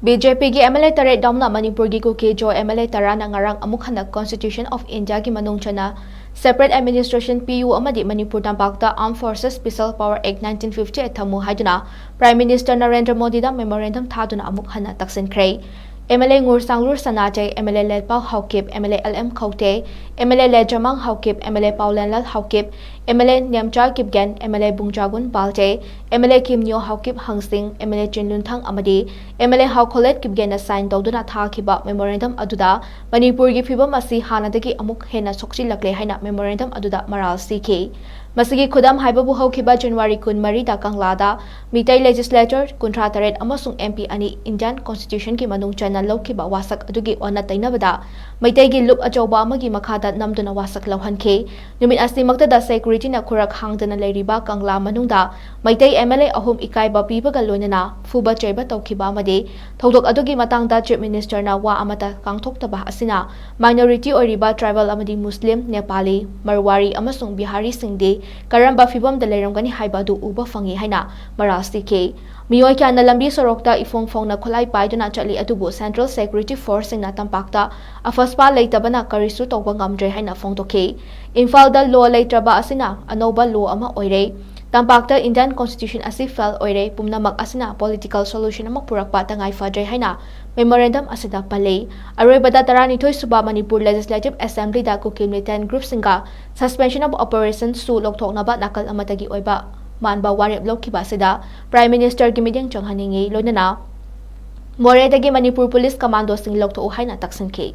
BJP gi MLA tare damna manipur gi 𝐾𝐍𝐆 MLA tarana ngarang amuk hana Constitution of India gi manung chana separate administration PU amadi manipur tampakta Armed Forces Special Power Act 1950 thamu haiduna Prime Minister Narendra Modi da memorandum thaduna amuk hana taksinkhre MLA ngur sanglur sanajai MLA lepau 𝐊𝐾𝐋 MLA LM 𝐊𝐾𝐋 MLA lejamang 𝐊𝐾𝐋 MLA paulenlal 𝐊𝐾𝐋 MLA 𝐿𝐀𝐋 𝐍𝐆 MLA bungjagun balje MLA kimnyo 𝐊𝐾𝐋 hangsing MLA chinlunthang amadi MLA 𝐊𝐾𝐋 𝐍𝐆 na sign tawduna thakiba memorandum aduda manipur gi phibam asi hanadagi amuk hena sokchilakle haina memorandum aduda maral sikhi masigi khudam haibabu haukiba January 13 da kanglada mitai legislature 38 amasung MP ani Indian Constitution ki manung chana laukiba wasak adugi ona tainabada mitai gi lup ajoba amagi makhada namduna wasak lauhankhe numit asimakta da security na khurak hangdana leiriba kangla manungda mitai MLA ahum ikaiba pibaga loinana fuba chaiba tawkiba amade thodok adugi matangda Chief Minister na wa amata kangthoktaba asina minority oriba tribal amadi Muslim Nepali Marwari amasung Bihari singde karamba fibam da leiramgani haibadu uba fangi haina marasti ke miyoi kya na lambi sorokta ifong na kholai paiduna chali adubu Central Security Force na tampakta afaspa leitabana karisu tawba ngamdre haina phongtoke Imphal da law leitraba asina anoba law ama oire tampakta Indian Constitution asi fail oire pumnamak asina political solution ama purakpa tangai fadre haina memorandum asida palei aroibada tarani thoi suba Manipur Legislative Assembly da kukimni 10 group singa suspension of operations su lokthoknaba nakal amatagi oiba manba warep lokhiba sida Prime Minister gi mideng changhaningi loinana Moredagi Manipur Police Commando sing loktho haina taksinke